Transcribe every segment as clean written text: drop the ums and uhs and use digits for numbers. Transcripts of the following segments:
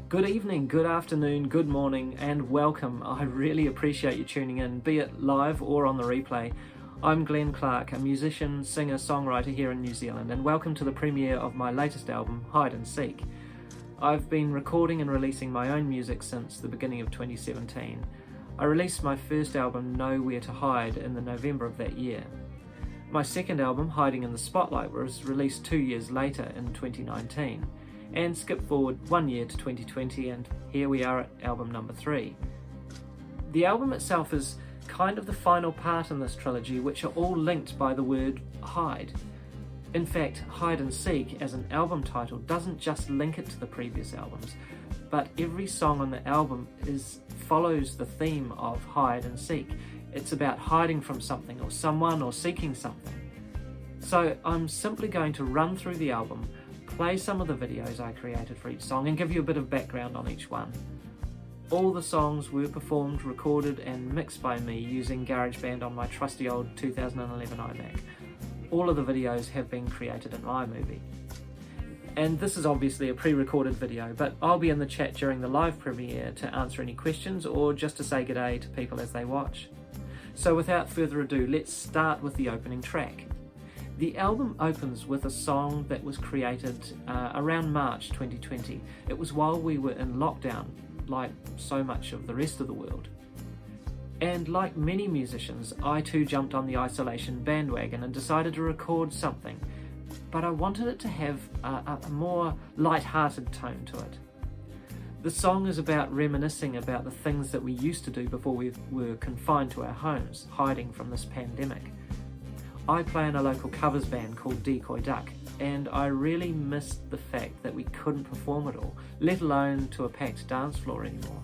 Good evening, good afternoon, good morning, and welcome. I really appreciate you tuning in, be it live or on the replay. I'm Glen Clark, a musician, singer, songwriter here in New Zealand, and welcome to the premiere of my latest album, Hide and Seek. I've been recording and releasing my own music since the beginning of 2017. I released my first album, Nowhere to Hide, in the November of that year. My second album, Hiding in the Spotlight, was released 2 years later in 2019. And skip forward 1 year to 2020, and here we are at album number 3. The album itself is kind of the final part in this trilogy, which are all linked by the word hide. In fact, Hide and Seek as an album title doesn't just link it to the previous albums, but every song on the album follows the theme of hide and seek. It's about hiding from something or someone or seeking something. So I'm simply going to run through the album, play some of the videos I created for each song, and give you a bit of background on each one. All the songs were performed, recorded and mixed by me using GarageBand on my trusty old 2011 iMac. All of the videos have been created in iMovie. And this is obviously a pre-recorded video, but I'll be in the chat during the live premiere to answer any questions or just to say g'day to people as they watch. So without further ado, let's start with the opening track. The album opens with a song that was created around March 2020. It was while we were in lockdown, like so much of the rest of the world. And like many musicians, I too jumped on the isolation bandwagon and decided to record something, but I wanted it to have a more light-hearted tone to it. The song is about reminiscing about the things that we used to do before we were confined to our homes, hiding from this pandemic. I play in a local covers band called Decoy Duck, and I really missed the fact that we couldn't perform at all, let alone to a packed dance floor anymore.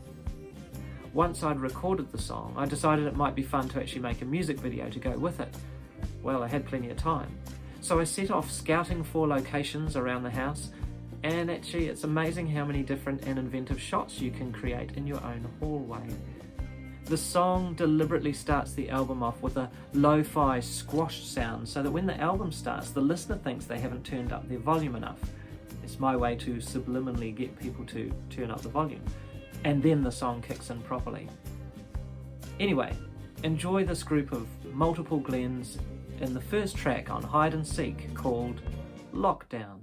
Once I'd recorded the song, I decided it might be fun to actually make a music video to go with it. Well, I had plenty of time. So I set off scouting for locations around the house, and actually it's amazing how many different and inventive shots you can create in your own hallway. The song deliberately starts the album off with a lo-fi squashed sound so that when the album starts, the listener thinks they haven't turned up their volume enough. It's my way to subliminally get people to turn up the volume. And then the song kicks in properly. Anyway, enjoy this group of multiple Glens in the first track on Hide and Seek called Lockdown.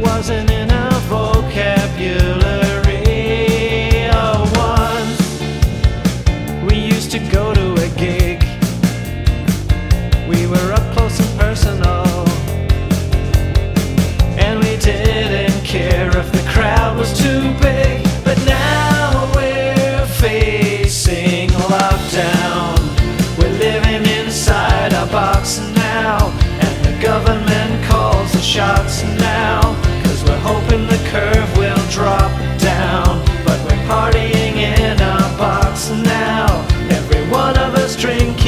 Wasn't in our vocabulary. Oh, once we used to go to a gig. We were up close and personal, and we didn't care if the crowd was too big. But now we're facing lockdown. We're living inside a box now, and the government calls the shots now. We're hoping the curve will drop down, but we're partying in our box now. Every one of us drinking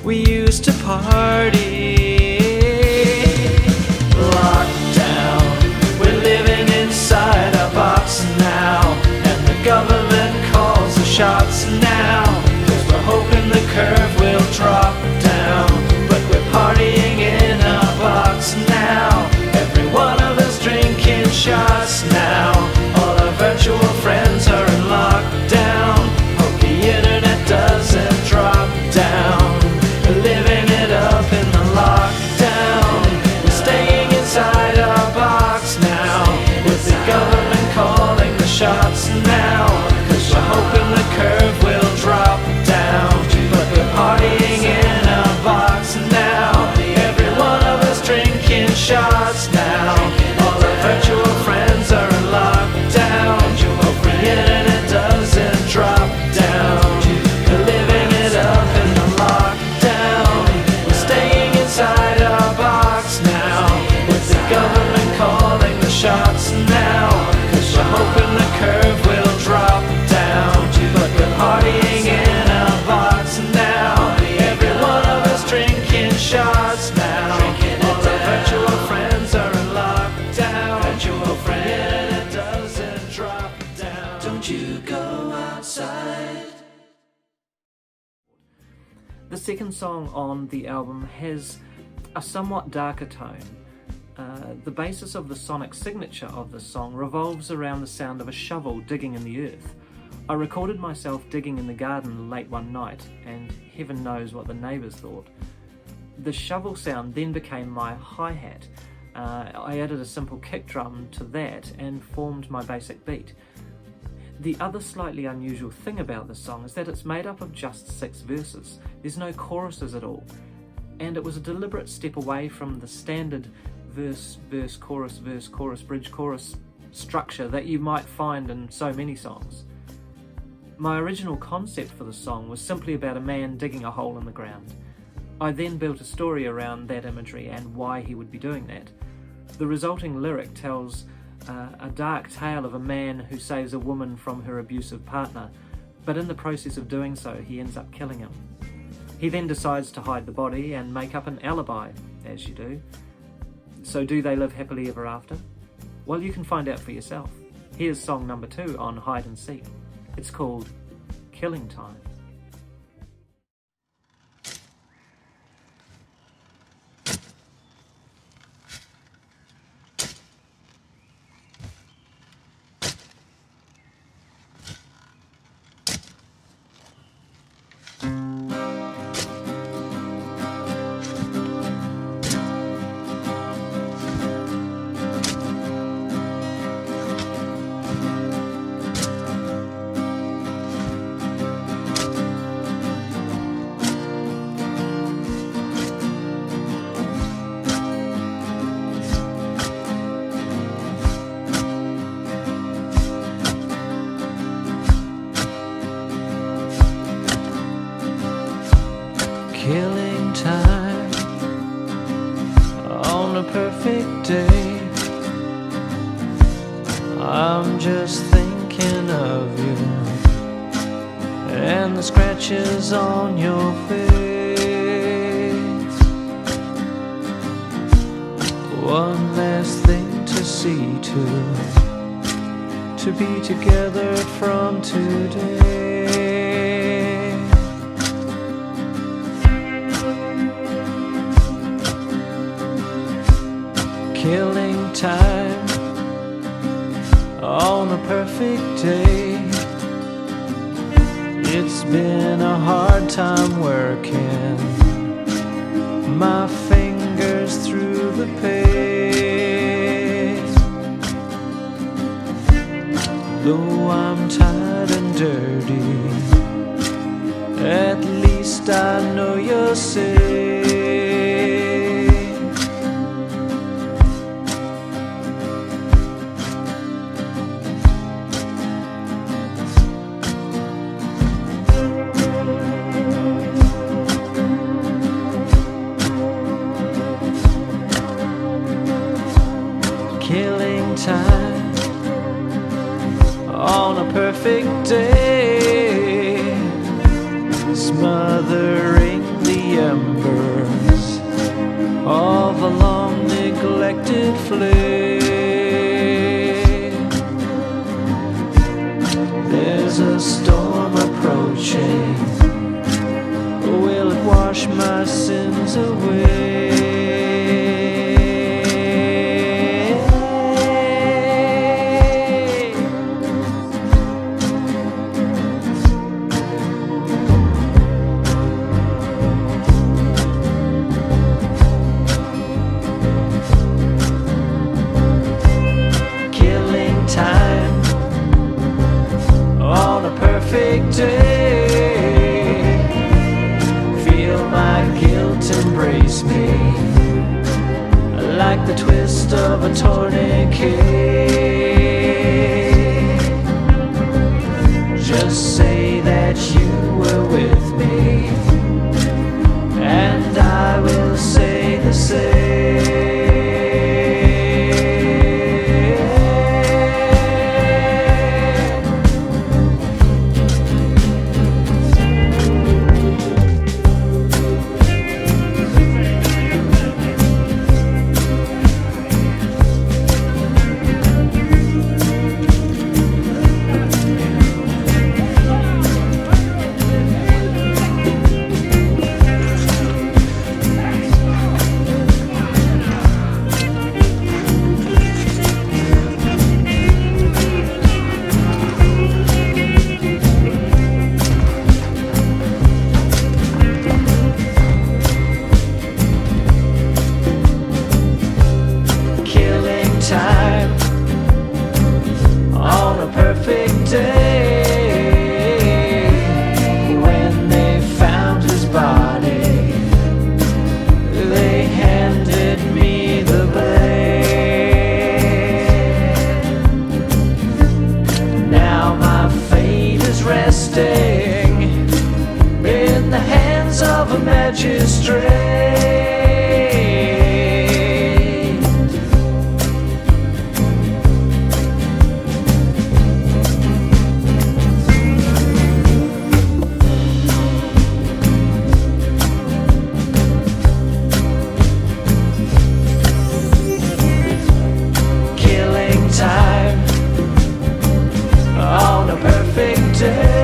we used to party. Lockdown, we're living inside a box now, and the government calls the shots now, 'cause we're hoping the curve will drop down, but we're partying in a box now, every one of us drinking shots now, all our virtual friends are in lockdown, hope the internet doesn't drop down, we're living it up in the lockdown, we're staying inside our box now, with the government calling the shots now, 'cause we're hoping the curve will drop down, but we're partying in a box now, every one of us drinking shots now, all our virtual friends are in lockdown, hope the internet doesn't drop down, we're living it up in the lockdown, we're staying inside our box now, with the government calling the shots now, 'cause we're hoping the curve will drop down, but we're partying in a box now, every one of us drinking shots now, all our virtual friends are in lockdown, hope the internet doesn't drop down, don't you go outside. The second song on the album has a somewhat darker tone. The basis of the sonic signature of this song revolves around the sound of a shovel digging in the earth. I recorded myself digging in the garden late one night, and heaven knows what the neighbours thought. The shovel sound then became my hi-hat. I added a simple kick drum to that and formed my basic beat. The other slightly unusual thing about this song is that it's made up of just 6 verses. There's no choruses at all, and it was a deliberate step away from the standard verse, chorus, bridge, chorus structure that you might find in so many songs. My original concept for the song was simply about a man digging a hole in the ground. I then built a story around that imagery and why he would be doing that. The resulting lyric tells a dark tale of a man who saves a woman from her abusive partner, but in the process of doing so he ends up killing him. He then decides to hide the body and make up an alibi, as you do. So do they live happily ever after? Well, you can find out for yourself. Here's song number 2 on Hide and Seek. It's called Killing Time. Killing time on a perfect day. I'm just thinking of you and the scratches on your face. One last thing to see to be together from today. Killing time on a perfect day. It's been a hard time working my fingers through the page. Though I'm tired and dirty, at least I know you're safe. Killing time on a perfect day, smothering the embers of a long neglected flame. There's a storm approaching. Will it wash my sins away? Killing time on a perfect day. Feel my guilt embrace me like the twist of a tourniquet. Just say that you were with me, and I will say the same. In the hands of a magistrate. Killing time on a perfect day.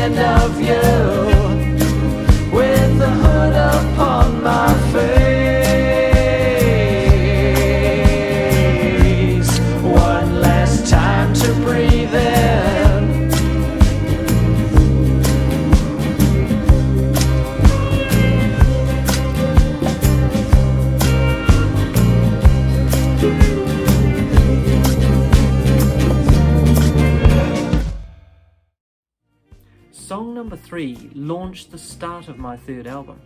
Of you with the hood upon my face. One last time to breathe in. Song number 3 launched the start of my third album.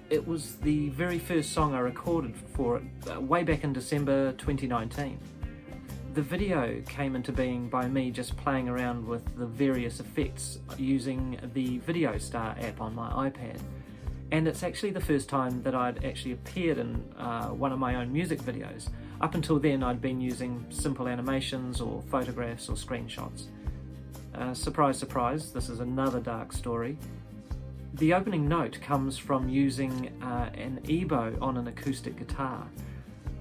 It was the very first song I recorded for it way back in December 2019. The video came into being by me just playing around with the various effects using the Video Star app on my iPad. And it's actually the first time that I'd actually appeared in one of my own music videos. Up until then I'd been using simple animations or photographs or screenshots. Surprise, surprise, this is another dark story. The opening note comes from using an EBow on an acoustic guitar.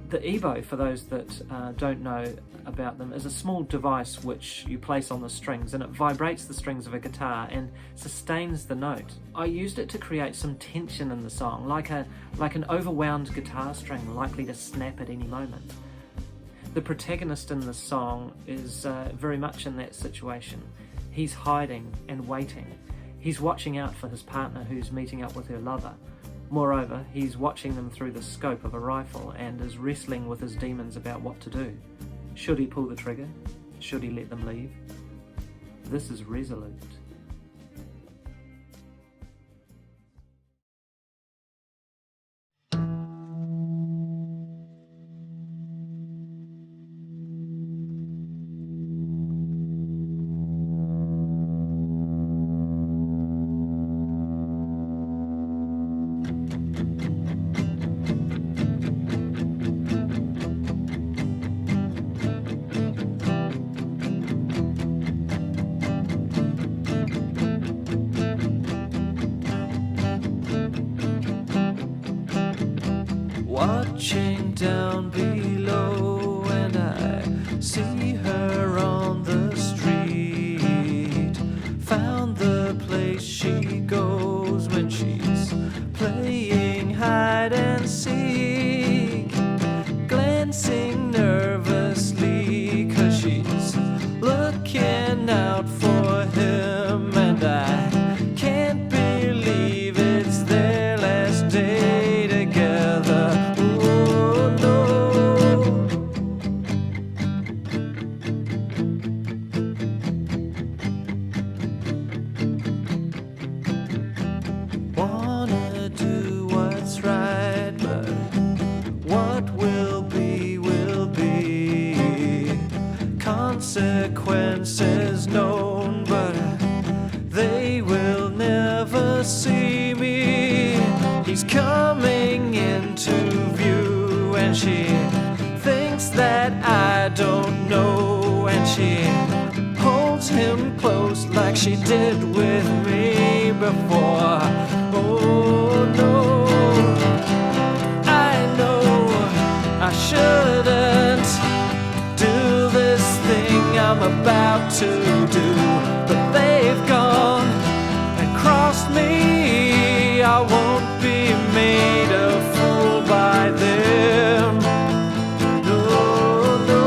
The EBow, for those that don't know about them, is a small device which you place on the strings, and it vibrates the strings of a guitar and sustains the note. I used it to create some tension in the song, like an overwound guitar string likely to snap at any moment. The protagonist in the song is very much in that situation. He's hiding and waiting. He's watching out for his partner who's meeting up with her lover. Moreover, he's watching them through the scope of a rifle and is wrestling with his demons about what to do. Should he pull the trigger? Should he let them leave? This is Resolute. watching down below, and I see her on the street. Found the place she goes when she's playing hide and seek, glancing nervously 'cause she's looking out for him, and I can't believe it's their last day together. Oh no. Wanna do what's right, but what will be will be. Consequences known, but they will never see me. He's coming into view, and she thinks that I don't know, and she holds him close like she did with me before. Oh no, I know I shouldn't do this thing I'm about to do, but they've gone and crossed me. I won't be made a fool by them. No, no.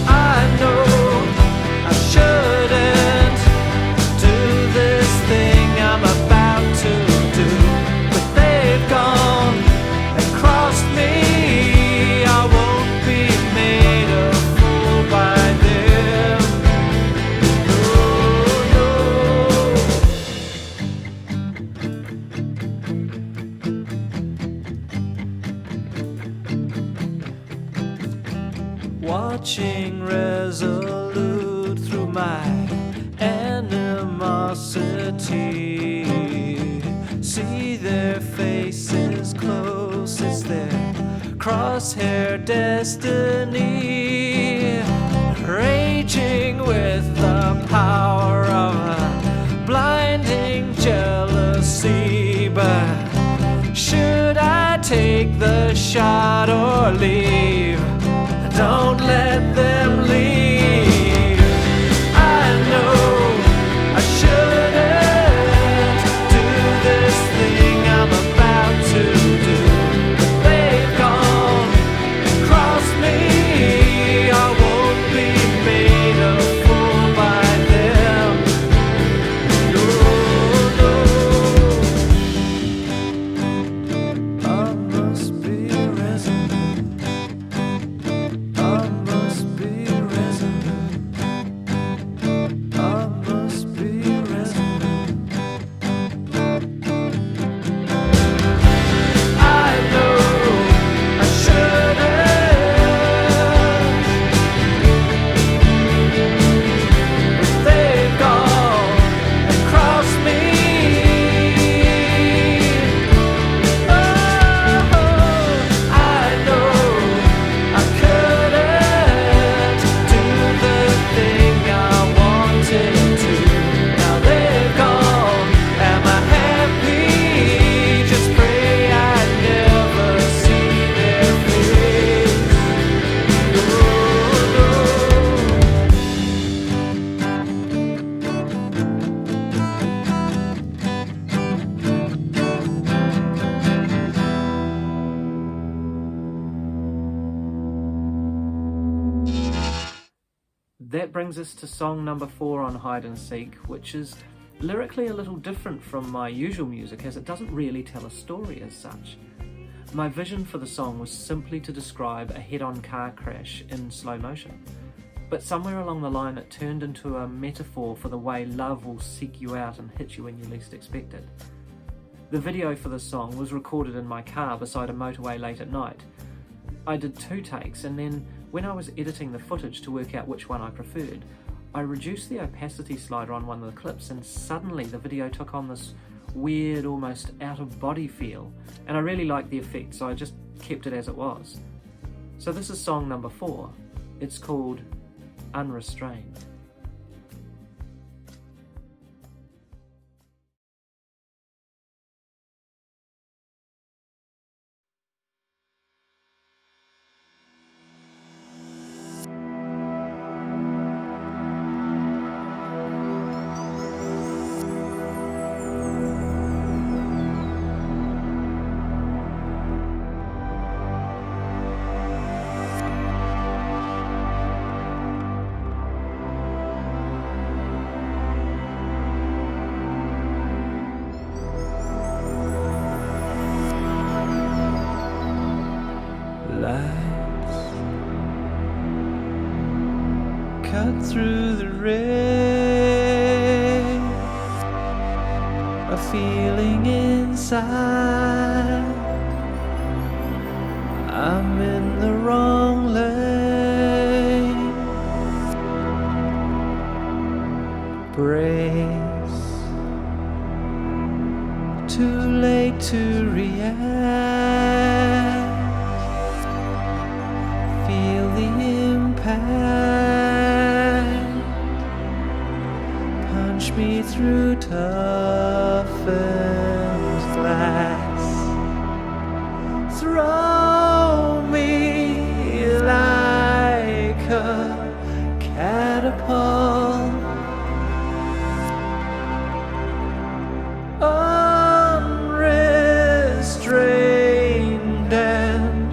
I know I shouldn't do this thing I'm about to do, but they've gone and crossed me. I won't be made a fool by them. No, no. Watching resolute through my animosity, see their faces close, it's their crosshair destiny, raging with the power of a blinding jealousy. But should I take the shot or leave? Don't let them leave. I know I shouldn't do this thing I'm about to do, but they've gone and crossed me. I won't be made a fool by them. No, no. I must be resolute. I must be resolute. I must be resolute. I know I shouldn't, but they've gone and crossed me. Oh, I know I couldn't do the thing I wanted to. Now they've gone. Am I happy? Just pray I never see their face. No, no. That brings us to song number 4 on Hide and Seek, which is lyrically a little different from my usual music, as it doesn't really tell a story as such. My vision for the song was simply to describe a head-on car crash in slow motion, but somewhere along the line it turned into a metaphor for the way love will seek you out and hit you when you least expect it. The video for this song was recorded in my car beside a motorway late at night. I did 2 takes, and then when I was editing the footage to work out which one I preferred, I reduced the opacity slider on one of the clips, and suddenly the video took on this weird, almost out-of-body feel, and I really liked the effect, so I just kept it as it was. So this is song number 4. It's called Unrestrained. through the rain, a feeling inside I'm in the wrong lane. Brace, too late to react. Feel the impact, punch me through toughened glass, throw me like a catapult, unrestrained and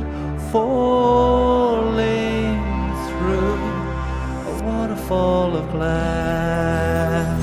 falling through a waterfall of glass.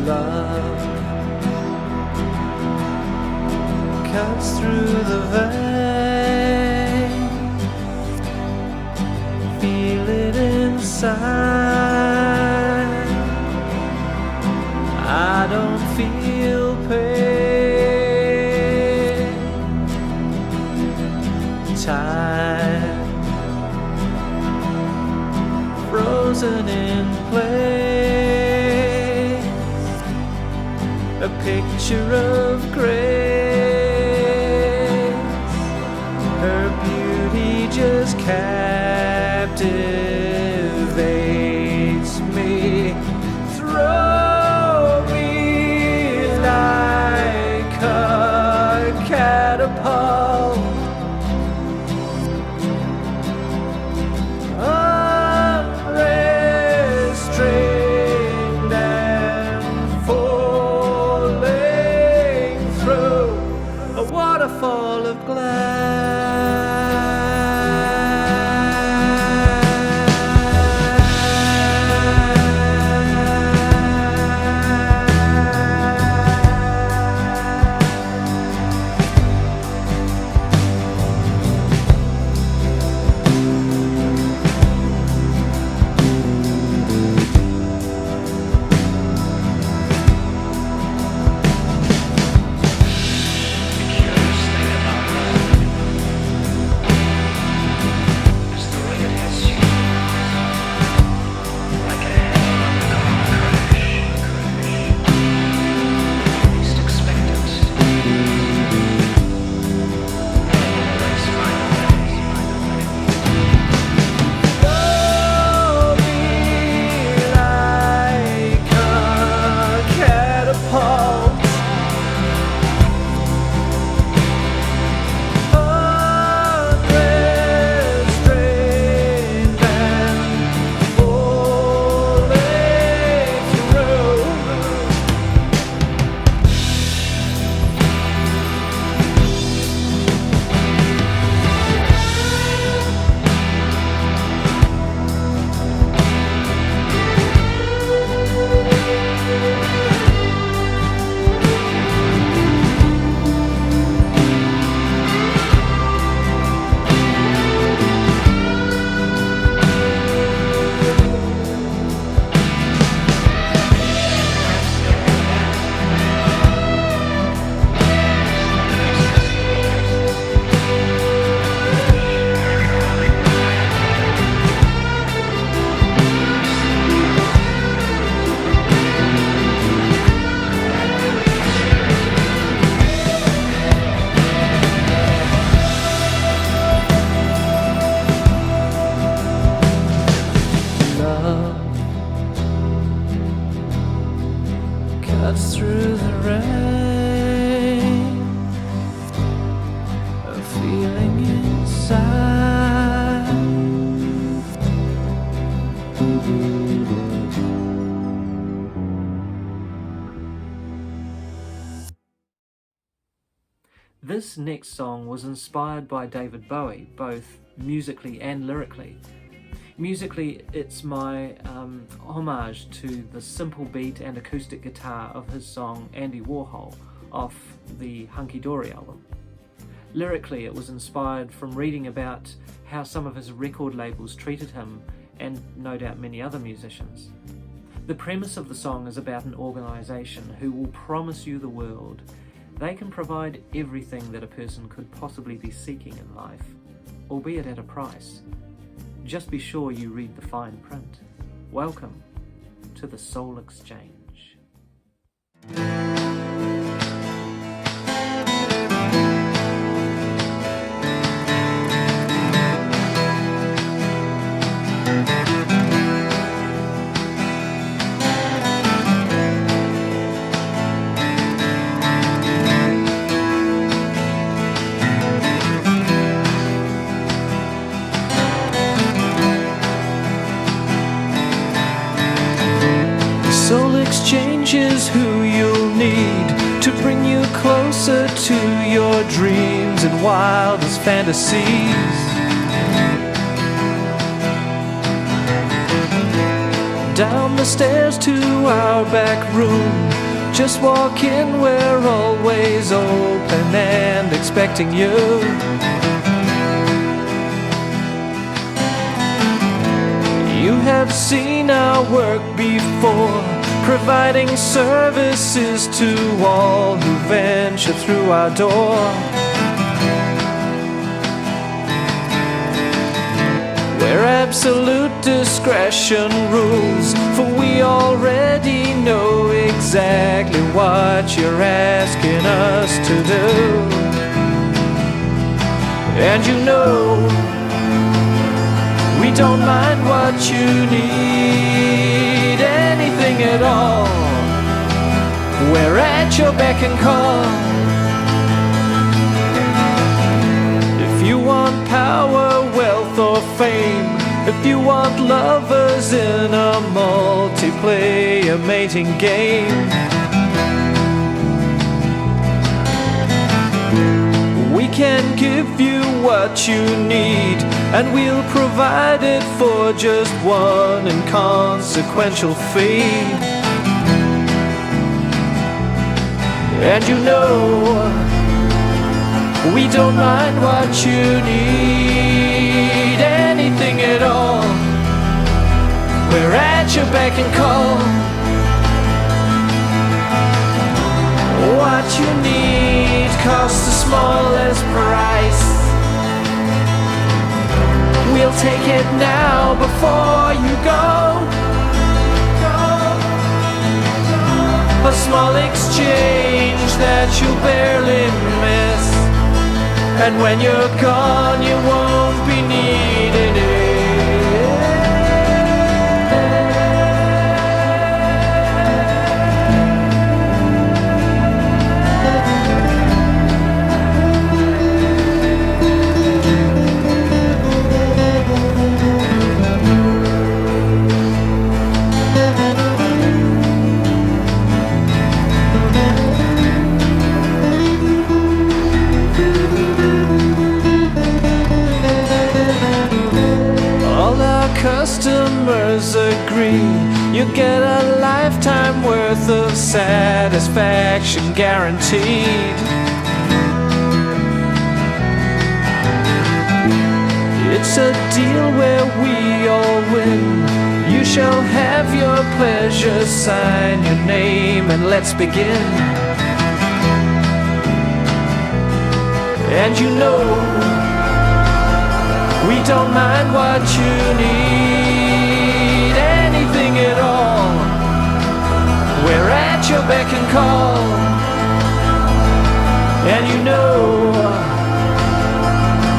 Love cuts through the vein, feel it inside. I don't feel pain. Time frozen in place, a picture of grace. Her beauty just captivates me. Throw me like a catapult, unrestrained and falling through a waterfall of This next song was inspired by David Bowie, both musically and lyrically. Musically, it's my homage to the simple beat and acoustic guitar of his song Andy Warhol off the Hunky Dory album. Lyrically, it was inspired from reading about how some of his record labels treated him, and no doubt many other musicians. The premise of the song is about an organisation who will promise you the world. They can provide everything that a person could possibly be seeking in life, albeit at a price. Just be sure you read the fine print. Welcome to the Soul Exchange. Exchange is who you'll need to bring you closer to your dreams and wildest fantasies. Down the stairs to our back room, just walk in, we're always open and expecting you. You have seen our work before, providing services to all who venture through our door. Where absolute discretion rules, for we already know exactly what you're asking us to do. And you know, we don't mind what you need, anything at all. We're at your beck and call. If you want power, wealth or fame, if you want lovers in a multiplayer mating game, we can give you what you need, and we'll provide it for just one inconsequential fee. And you know, we don't mind what you need, anything at all. We're at your beck and call. What you need costs the smallest price. We'll take it now before you go. A small exchange that you'll barely miss, and when you're gone you won't be needing it. Customers agree you get a lifetime worth of satisfaction guaranteed. It's a deal where we all win. You shall have your pleasure, sign your name and let's begin. And you know, we don't mind what you need, anything at all. We're at your beck and call. And you know,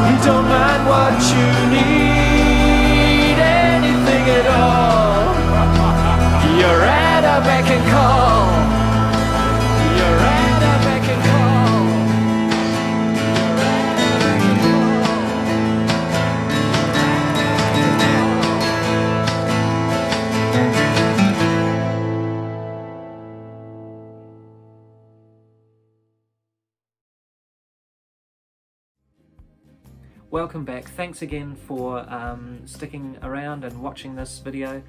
we don't mind what you need, anything at all. You're at our beck and call. Welcome back. Thanks again for sticking around and watching this video.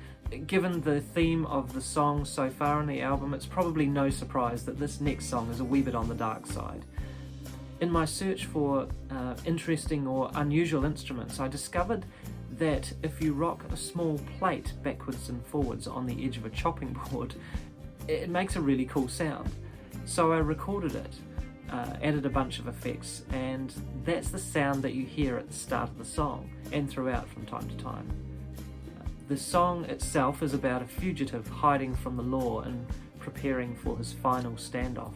Given the theme of the songs so far in the album, it's probably no surprise that this next song is a wee bit on the dark side. In my search for interesting or unusual instruments, I discovered that if you rock a small plate backwards and forwards on the edge of a chopping board, it makes a really cool sound. So I recorded it, added a bunch of effects, and that's the sound that you hear at the start of the song and throughout from time to time. The song itself is about a fugitive hiding from the law and preparing for his final standoff.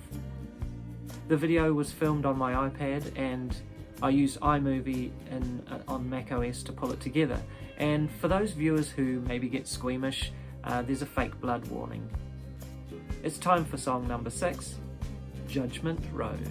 The video was filmed on my iPad, and I use iMovie on macOS to pull it together. And for those viewers who maybe get squeamish, there's a fake blood warning. It's time for song number 6, Judgment Road.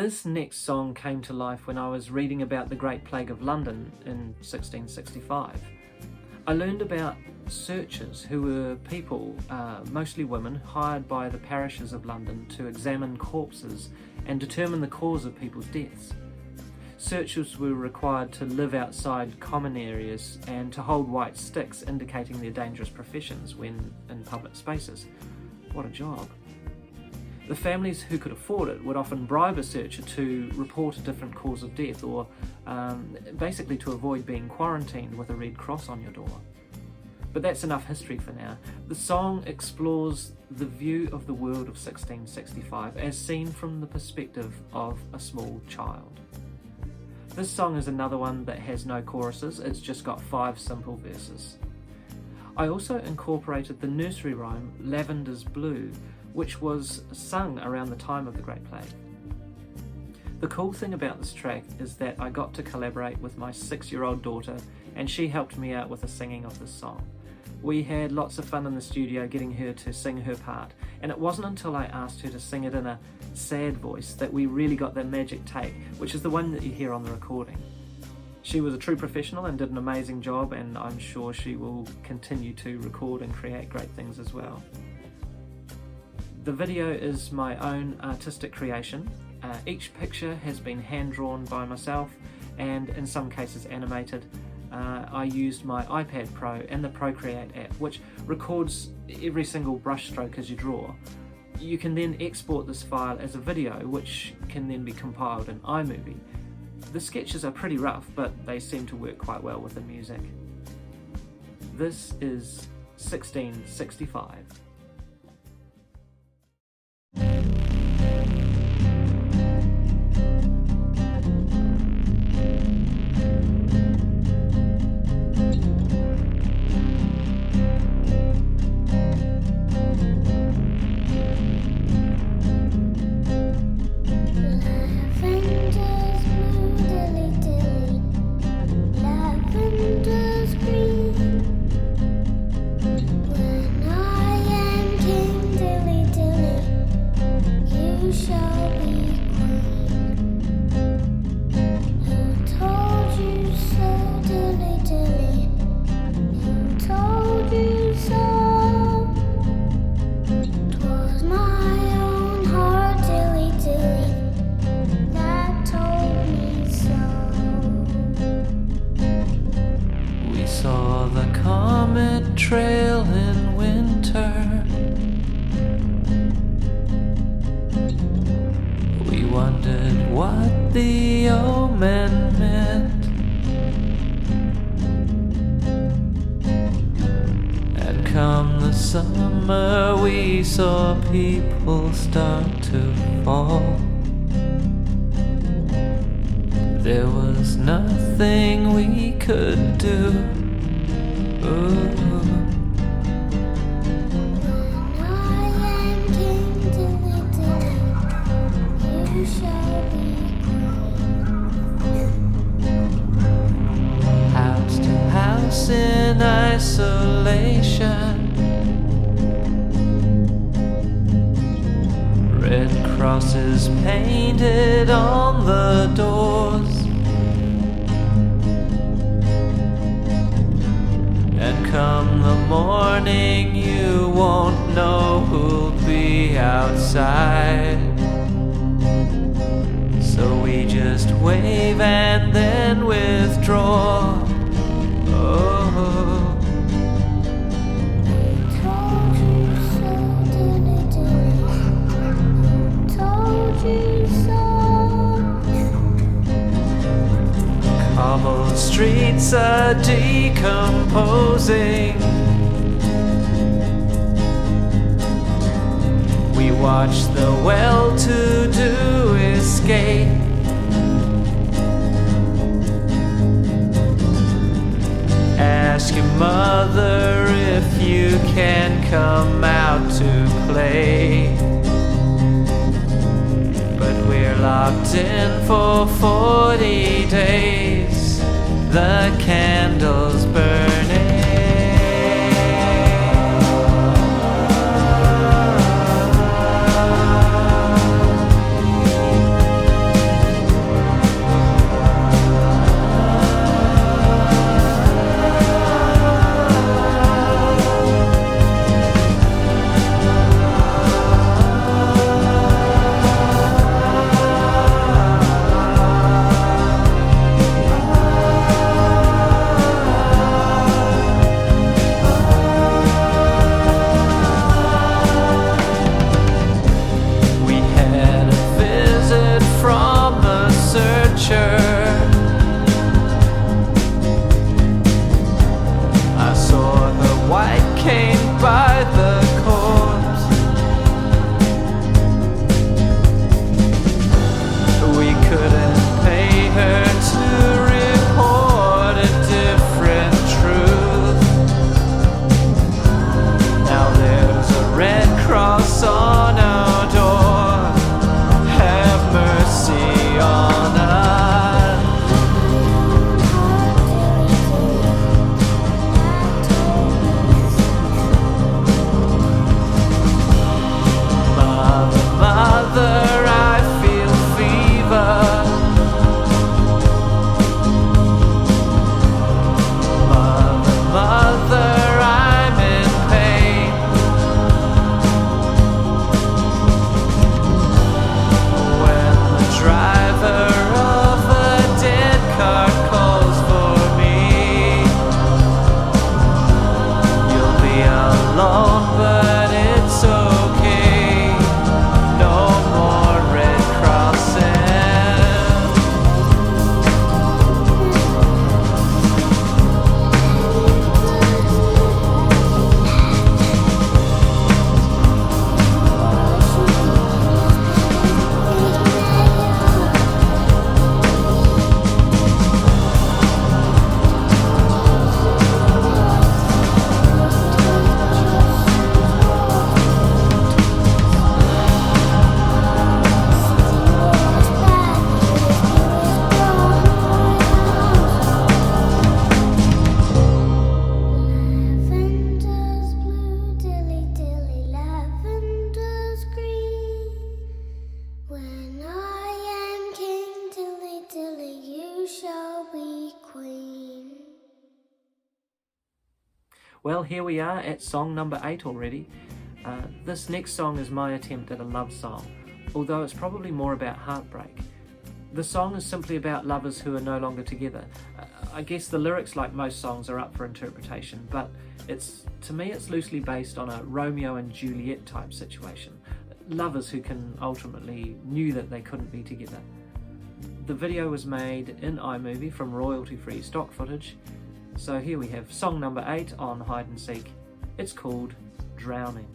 This next song came to life when I was reading about the Great Plague of London in 1665. I learned about searchers who were people, mostly women, hired by the parishes of London to examine corpses and determine the cause of people's deaths. Searchers were required to live outside common areas and to hold white sticks indicating their dangerous professions when in public spaces. What a job. The families who could afford it would often bribe a searcher to report a different cause of death, or basically to avoid being quarantined with a red cross on your door. But that's enough history for now. The song explores the view of the world of 1665 as seen from the perspective of a small child. This song is another one that has no choruses, it's just got 5 simple verses. I also incorporated the nursery rhyme Lavender's Blue, which was sung around the time of the Great Plague. The cool thing about this track is that I got to collaborate with my 6-year-old daughter, and she helped me out with the singing of this song. We had lots of fun in the studio getting her to sing her part, and it wasn't until I asked her to sing it in a sad voice that we really got that magic take, which is the one that you hear on the recording. She was a true professional and did an amazing job, and I'm sure she will continue to record and create great things as well. The video is my own artistic creation. Each picture has been hand-drawn by myself and in some cases animated. I used my iPad Pro and the Procreate app, which records every single brush stroke as you draw. You can then export this file as a video, which can then be compiled in iMovie. The sketches are pretty rough, but they seem to work quite well with the music. This is 1665. Trail in winter. We wondered what the omen meant, and come the summer we saw people start to fall. There was nothing we could do. Ooh. House to house in isolation, red crosses painted on the doors, and come the morning you won't know who'll be outside. So we just wave and then withdraw. Oh. Told you so, told you so. Cobbled streets are decomposing. We watch the well-to-do escape. Ask your mother if you can come out to play. But we're locked in for 40 days. The candles burning. Well, here we are at song number 8 already. This next song is my attempt at a love song, although it's probably more about heartbreak. The song is simply about lovers who are no longer together. I guess the lyrics, like most songs, are up for interpretation, but to me it's loosely based on a Romeo and Juliet type situation. Lovers who ultimately knew that they couldn't be together. The video was made in iMovie from royalty-free stock footage. So here we have song number 8 on Hide and Seek. It's called Drowning.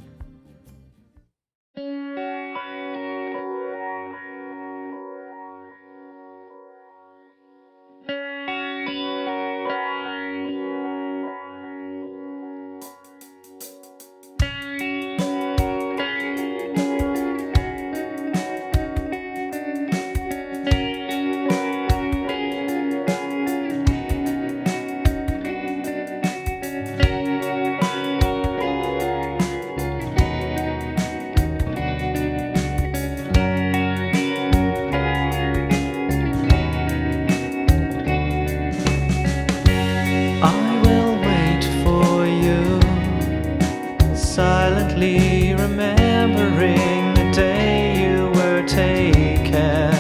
Silently remembering the day you were taken.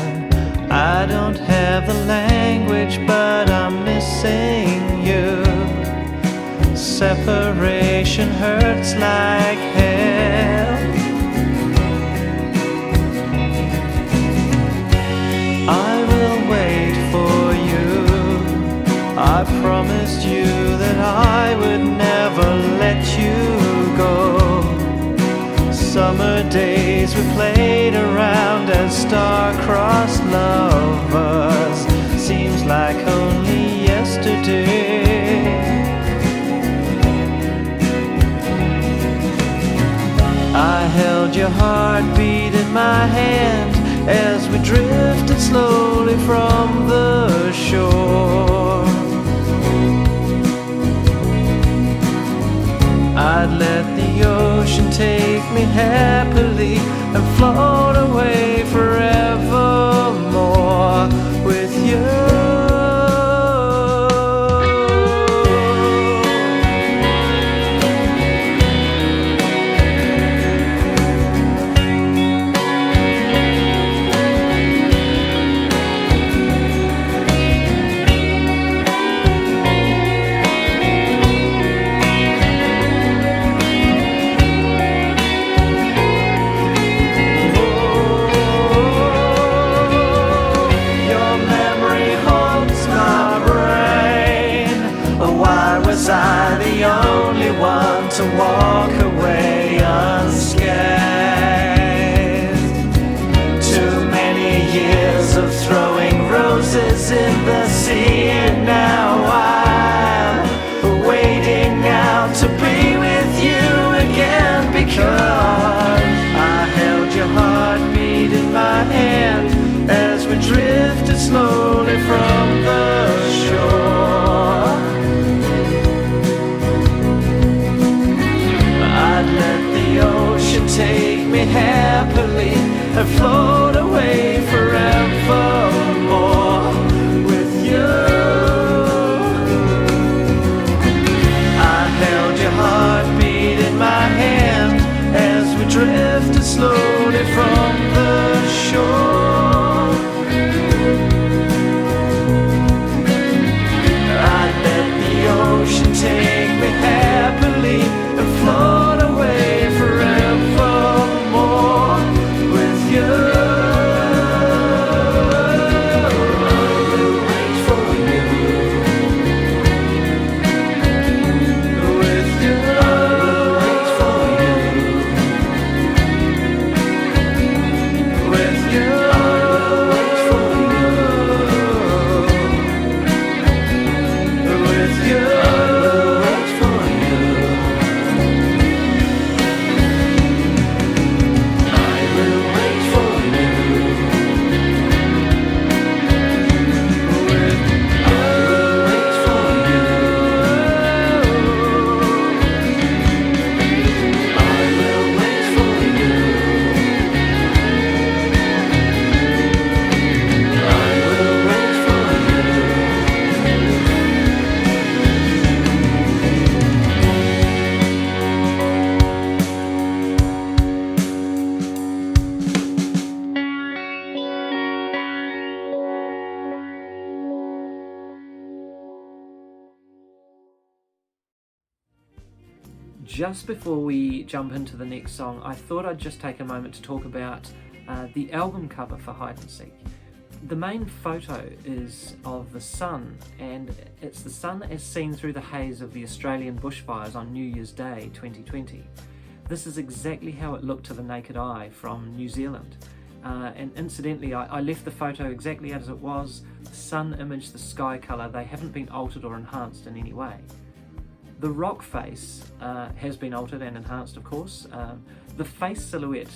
I don't have the language, but I'm missing you. Separation hurts like hell. I will wait for you. I promised you that I would never let you go. Summer days we played around as star-crossed lovers. Seems like only yesterday. I held your heartbeat in my hand as we drifted slowly from the shore. I'd let the ocean take me happily and float away forevermore with you. Was I the only one to walk away unscathed? Too many years of throwing roses in the sea, and now I'm waiting out to be with you again, because I held your heartbeat in my hand as we drifted slowly from the shore. Let the ocean Just before we jump into the next song, I thought I'd just take a moment to talk about the album cover for Hide and Seek. The main photo is of the sun, and it's the sun as seen through the haze of the Australian bushfires on New Year's Day 2020. This is exactly how it looked to the naked eye from New Zealand. And incidentally, I left the photo exactly as it was. The sun image, the sky colour, they haven't been altered or enhanced in any way. The rock face has been altered and enhanced, of course. The face silhouette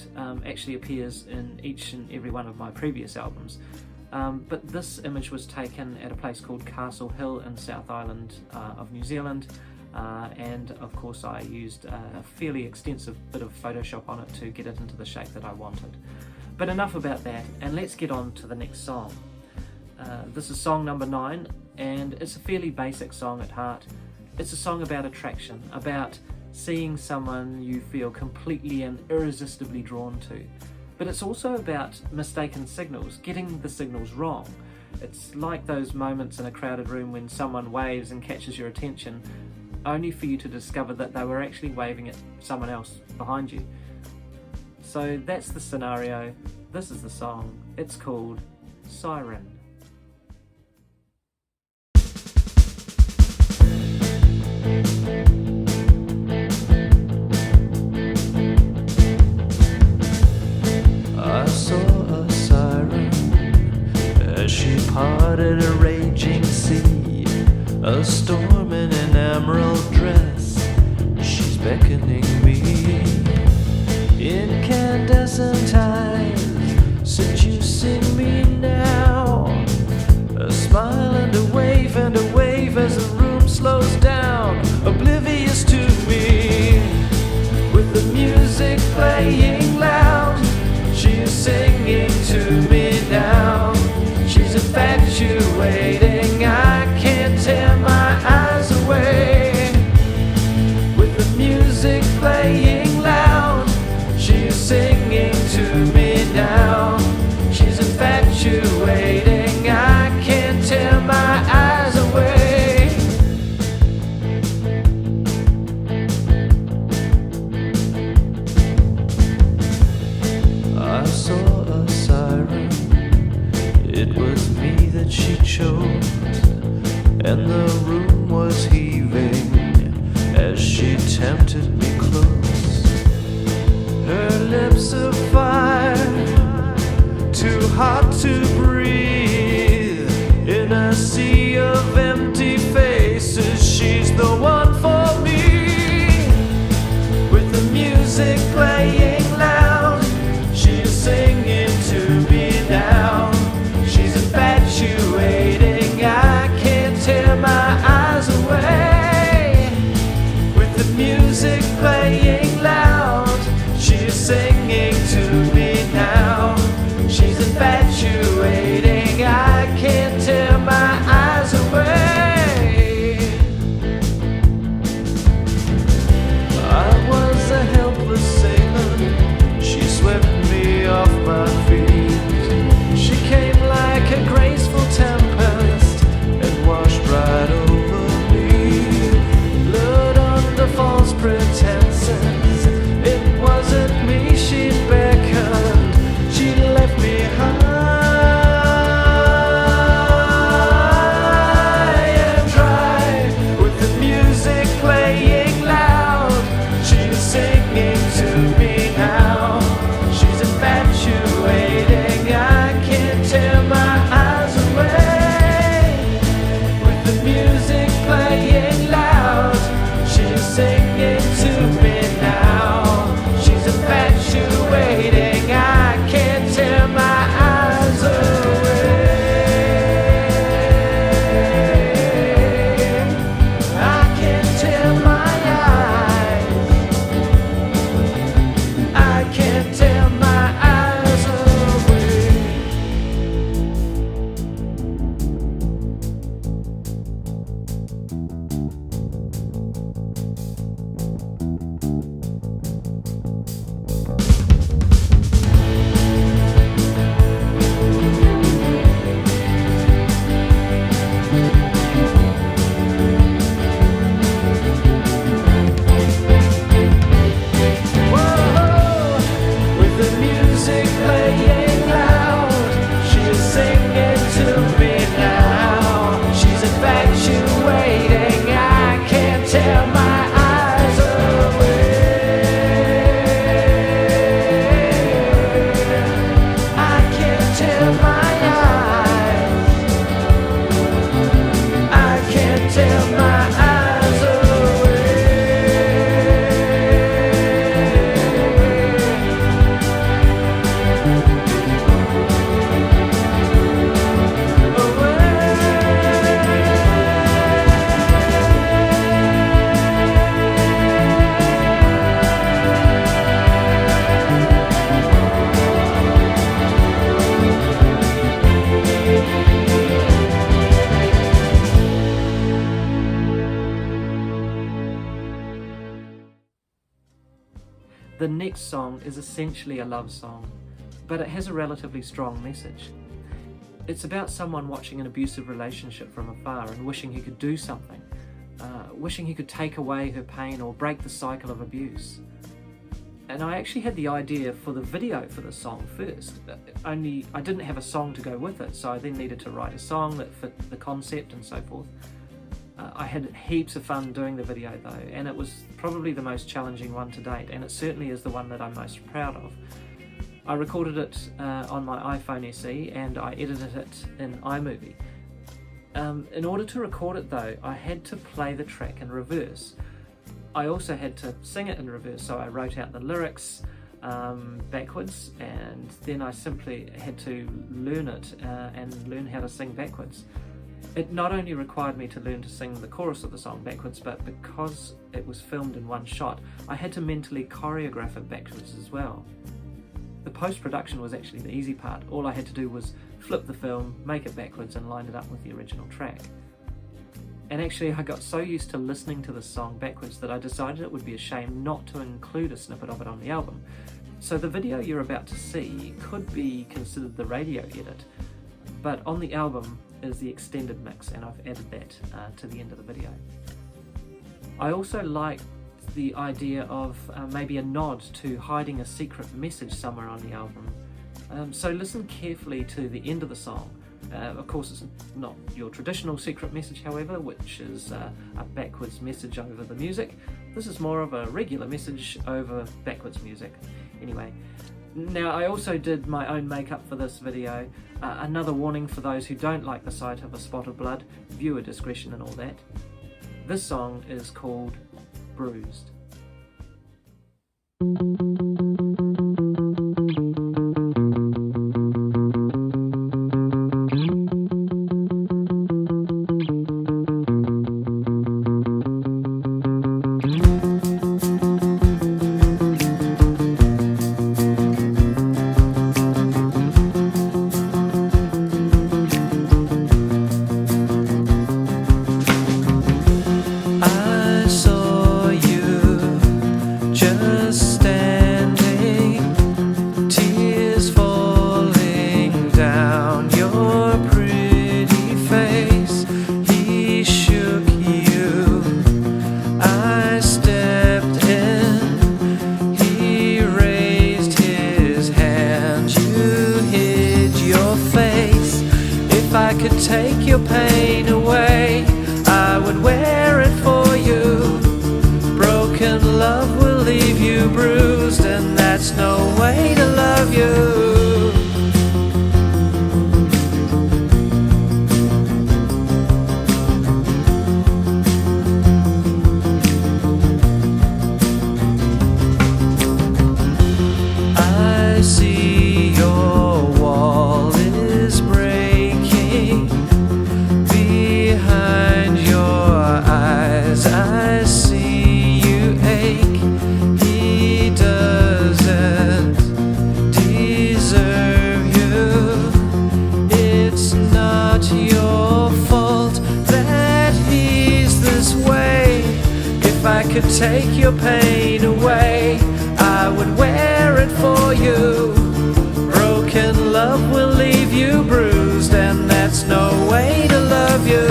actually appears in each and every one of my previous albums. But this image was taken at a place called Castle Hill in South Island of New Zealand. And of course I used a fairly extensive bit of Photoshop on it to get it into the shape that I wanted. But enough about that, and let's get on to the next song. This is song number 9, and it's a fairly basic song at heart. It's a song about attraction, about seeing someone you feel completely and irresistibly drawn to. But it's also about mistaken signals, getting the signals wrong. It's like those moments in a crowded room when someone waves and catches your attention, only for you to discover that they were actually waving at someone else behind you. So that's the scenario. This is the song. It's called Siren. I saw a siren as she parted a raging sea, a storm in an emerald dress. She's beckoning me. Incandescent eyes, seducing me now. A smile and a wave as the room slows down, oblivious to me. With the music playing loud, she's singing to me now. She's infatuating, I can't tear my eyes away. With the music playing loud, she's singing to me now. She's infatuating, I can't tear my eyes away. I saw a siren, it was me that she chose, and the room was heaving as she tempted me close. Her lips of fire, too hot to breathe. In a sea of empty faces, she's the one for me. With the music playing loud, she's singing to me now. She's infatuating, I can't tear my eyes away. With the music playing The next song is essentially a love song, but it has a relatively strong message. It's about someone watching an abusive relationship from afar and wishing he could do something, wishing he could take away her pain or break the cycle of abuse. And I actually had the idea for the video for this song first, only I didn't have a song to go with it, so I then needed to write a song that fit the concept and so forth. I had heaps of fun doing the video though, and it was probably the most challenging one to date, and it certainly is the one that I'm most proud of. I recorded it on my iPhone SE and I edited it in iMovie. In order to record it though, I had to play the track in reverse. I also had to sing it in reverse, so I wrote out the lyrics backwards, and then I simply had to learn it and learn how to sing backwards. It not only required me to learn to sing the chorus of the song backwards, but because it was filmed in one shot, I had to mentally choreograph it backwards as well. The post-production was actually the easy part. All I had to do was flip the film, make it backwards, and line it up with the original track. And actually I got so used to listening to this song backwards that I decided it would be a shame not to include a snippet of it on the album. So the video you're about to see could be considered the radio edit, but on the album is the extended mix, and I've added that to the end of the video. I also liked the idea of maybe a nod to hiding a secret message somewhere on the album. So listen carefully to the end of the song. Of course it's not your traditional secret message, however, which is a backwards message over the music. This is more of a regular message over backwards music. Anyway, now I also did my own makeup for this video. Another warning for those who don't like the sight of a spot of blood, viewer discretion and all that. This song is called Bruised. Take your pain away, I would wear it for you. Broken love will leave you bruised, and that's no way to love you. I see your wall is breaking. Behind your eyes I see you ache. He doesn't deserve you. It's not your fault that he's this way. If I could take your pain away, I would wear it for you. Broken love will leave you bruised, and that's no way to love you.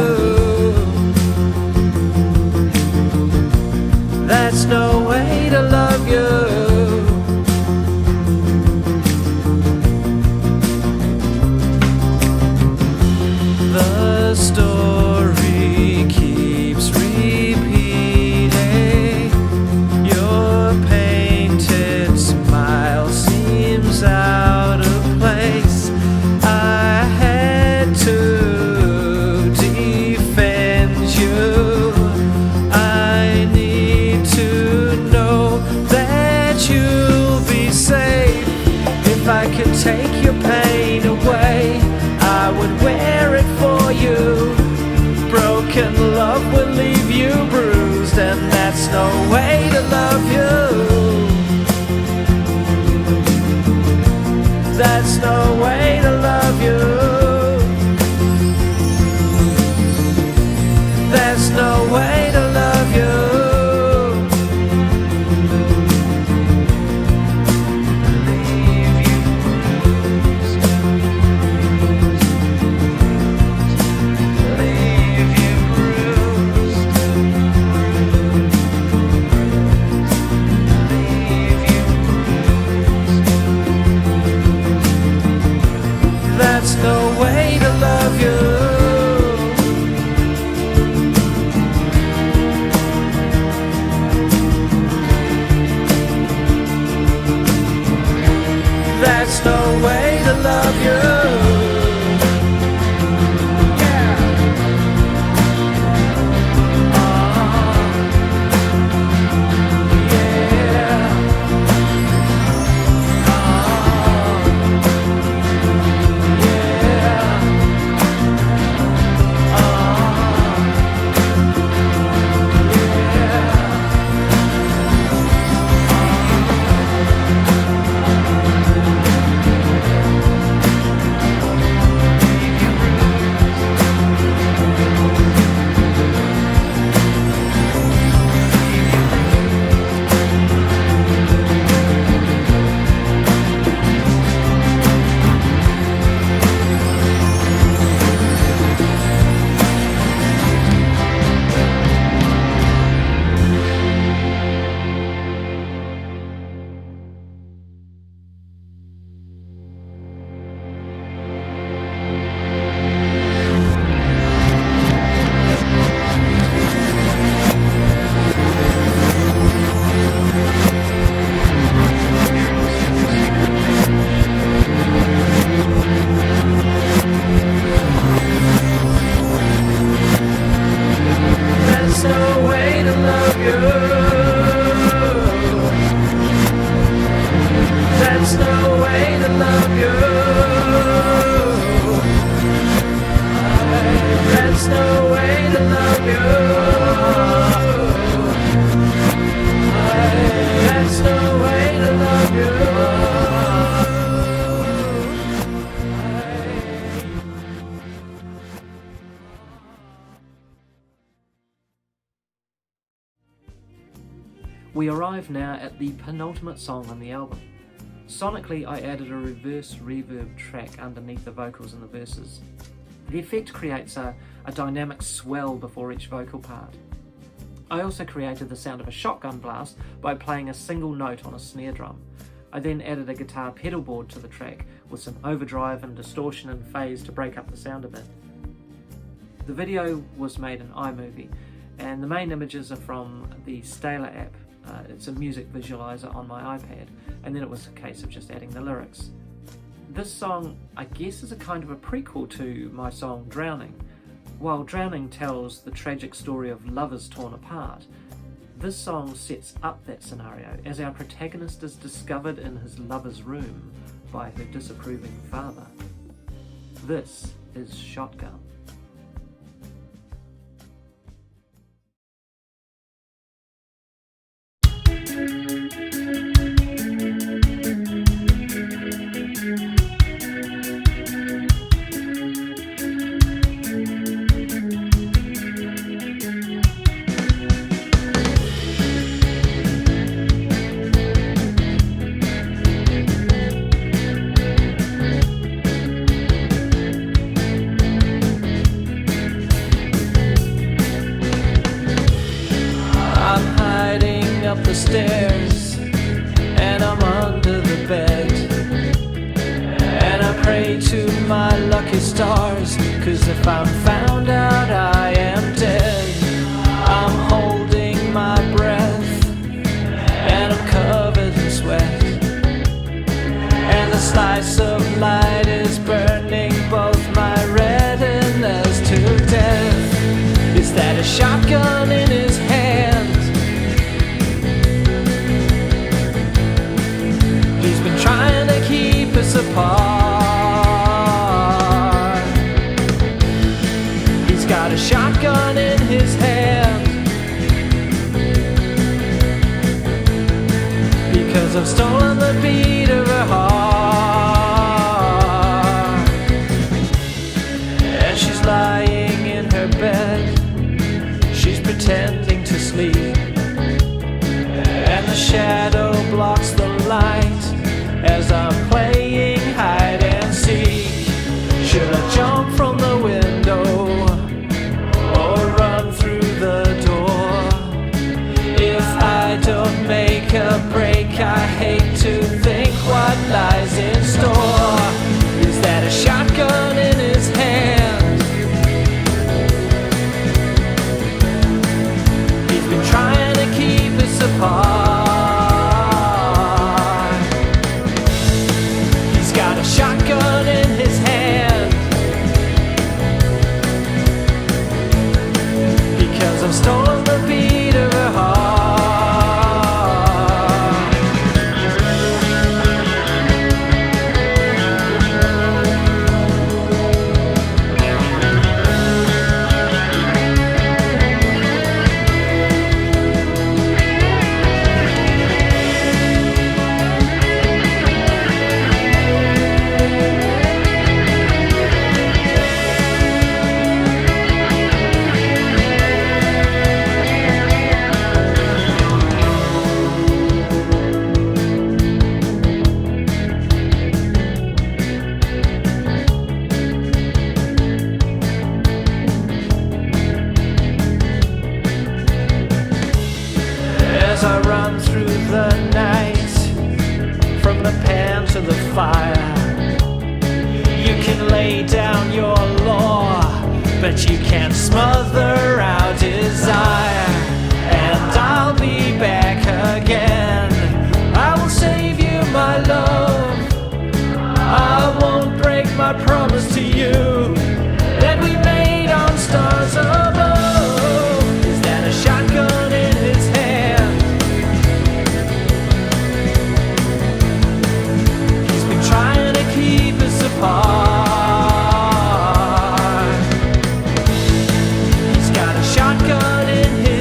That's no way to love you. The story keeps repeating. Your painted smile seems out of place. I had to defend you. I need to know that you'll be safe. If I could take your pain away, I would wear it for you. Broken love will leave you bruised, and that's no way to love you. That's no way to love you. There's no way to love you. We arrive now at the penultimate song on the album. Sonically, I added a reverse reverb track underneath the vocals and the verses. The effect creates a dynamic swell before each vocal part. I also created the sound of a shotgun blast by playing a single note on a snare drum. I then added a guitar pedal board to the track with some overdrive and distortion and phase to break up the sound a bit. The video was made in iMovie, and the main images are from the Staler app. It's a music visualizer on my iPad, and then it was a case of just adding the lyrics. This song, I guess, is a kind of a prequel to my song Drowning. While Drowning tells the tragic story of lovers torn apart, this song sets up that scenario as our protagonist is discovered in his lover's room by her disapproving father. This is Shotgun. Up the stairs, and I'm under the bed, and I pray to my lucky stars, 'cause if I'm found out I am dead. I'm holding my breath, and I'm covered in sweat, and the slice of light is burning both my retinas to death. Is that a shotgun in his hand? Trying to keep us apart. He's got a shotgun in his hand, because I've stolen the beat of her heart. And she's lying in her bed, she's pretending to sleep, and the shadow blocks the light as I'm playing hide and seek. Should I jump from the window or run through the door? If I don't make a break, I hate to think what lies in store. Is that a shotgun in his hand? He's been trying to keep us apart. Shotgun in his hand, because I've stolen the beat of her heart. As I run through the night, from the pan to the fire, you can lay down your law, but you can't smother our desire. And I'll be back again, I will save you, my love. I won't break my promise to you that we made on stars above. Is that a shotgun in his hand? He's been trying to keep us apart. He's got a shotgun in his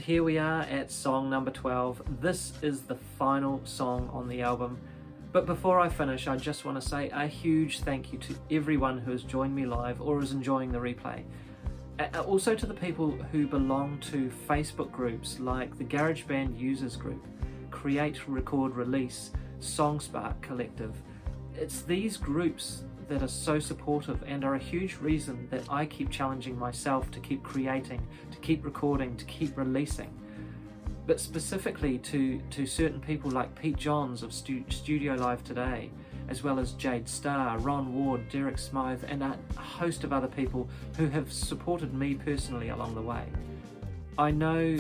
here we are at song number 12. This is the final song on the album. But before I finish, I just want to say a huge thank you to everyone who has joined me live or is enjoying the replay. Also to the people who belong to Facebook groups like the GarageBand Users Group, Create, Record, Release, SongSpark Collective. It's these groups that are so supportive and are a huge reason that I keep challenging myself to keep creating, to keep recording, to keep releasing. But specifically to certain people like Pete Johns of Studio Live Today, as well as Jade Starr, Ron Ward, Derek Smythe, and a host of other people who have supported me personally along the way. I know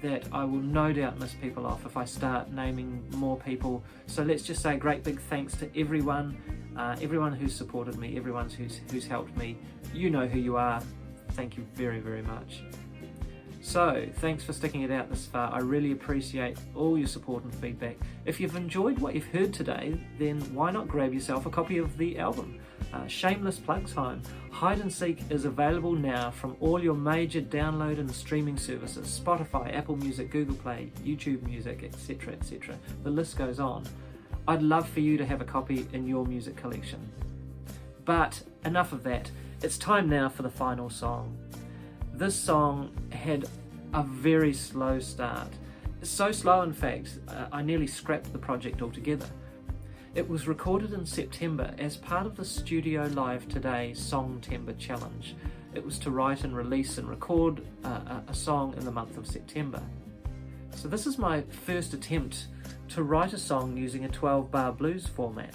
that I will no doubt miss people off if I start naming more people, so let's just say a great big thanks to everyone who's supported me, everyone who's helped me. You know who you are. Thank you very, very much. So, thanks for sticking it out this far. I really appreciate all your support and feedback. If you've enjoyed what you've heard today, then why not grab yourself a copy of the album? Shameless plug time. Hide and Seek is available now from all your major download and streaming services: Spotify, Apple Music, Google Play, YouTube Music, etc, etc. The list goes on. I'd love for you to have a copy in your music collection. But enough of that. It's time now for the final song. This song had a very slow start. So slow, in fact, I nearly scrapped the project altogether. It was recorded in September as part of the Studio Live Today Songtember Challenge. It was to write and release and record a song in the month of September. So this is my first attempt to write a song using a 12-bar blues format.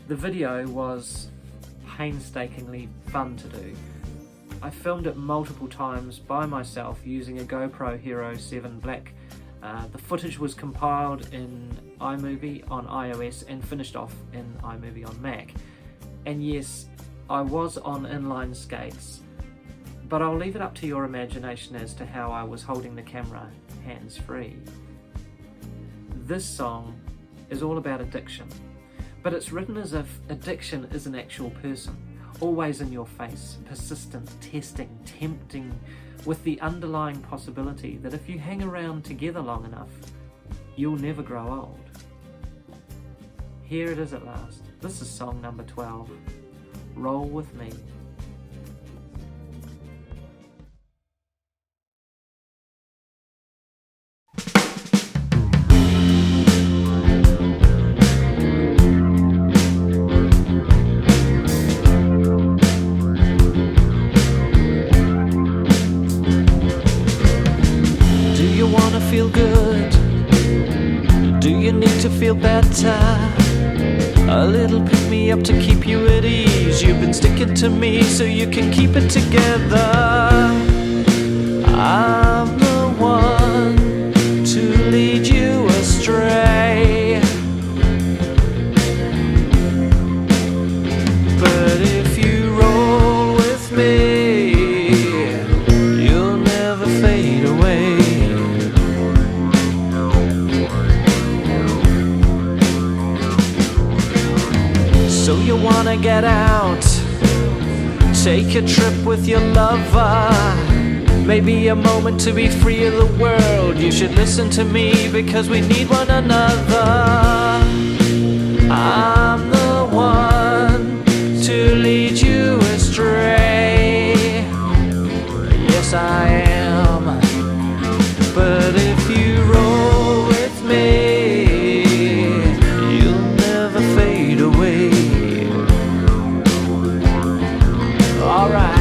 The video was painstakingly fun to do. I filmed it multiple times by myself using a GoPro Hero 7 Black. The footage was compiled in iMovie on iOS and finished off in iMovie on Mac. And yes, I was on inline skates, but I'll leave it up to your imagination as to how I was holding the camera hands-free. This song is all about addiction, but it's written as if addiction is an actual person. Always in your face, persistent, testing, tempting, with the underlying possibility that if you hang around together long enough, you'll never grow old. Here it is at last. This is song number 12. Roll with me. Feel good? Do you need to feel better? A little pick me up to keep you at ease. You've been sticking to me so you can keep it together. I'm the one to lead you astray, but if you roll with me, you'll never fade away. So you wanna get out, take a trip with your lover, maybe a moment to be free of the world. You should listen to me because we need one another. I'm the one to lead you astray. Yes, I am. But if you roll with me, you'll never fade away. Alright.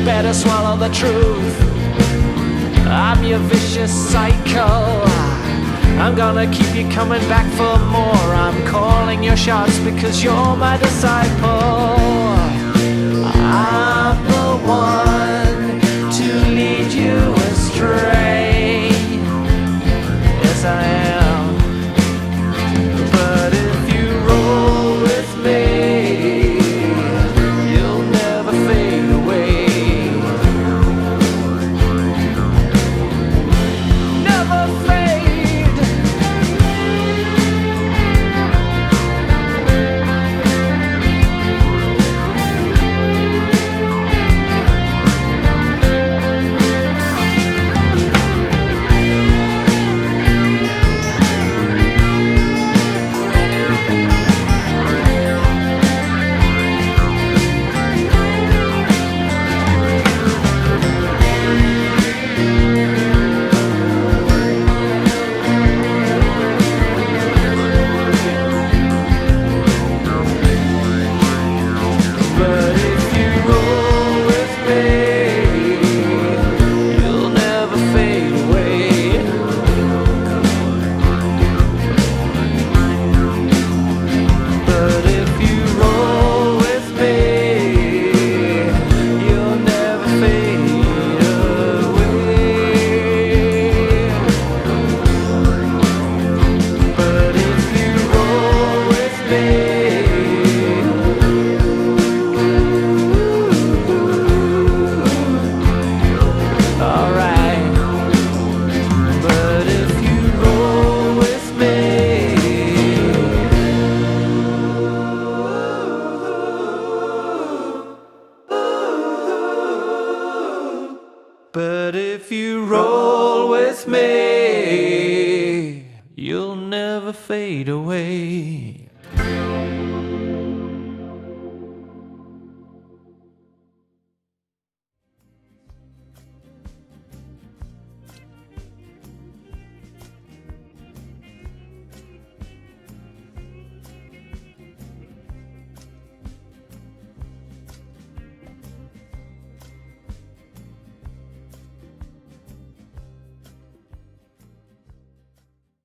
better swallow the truth. I'm your vicious cycle. I'm gonna keep you coming back for more. I'm calling your shots because you're my disciple. I'm the one to lead you astray. Yes, I am. But if you roll with me, you'll never fade away. Never fade. But if you roll with me,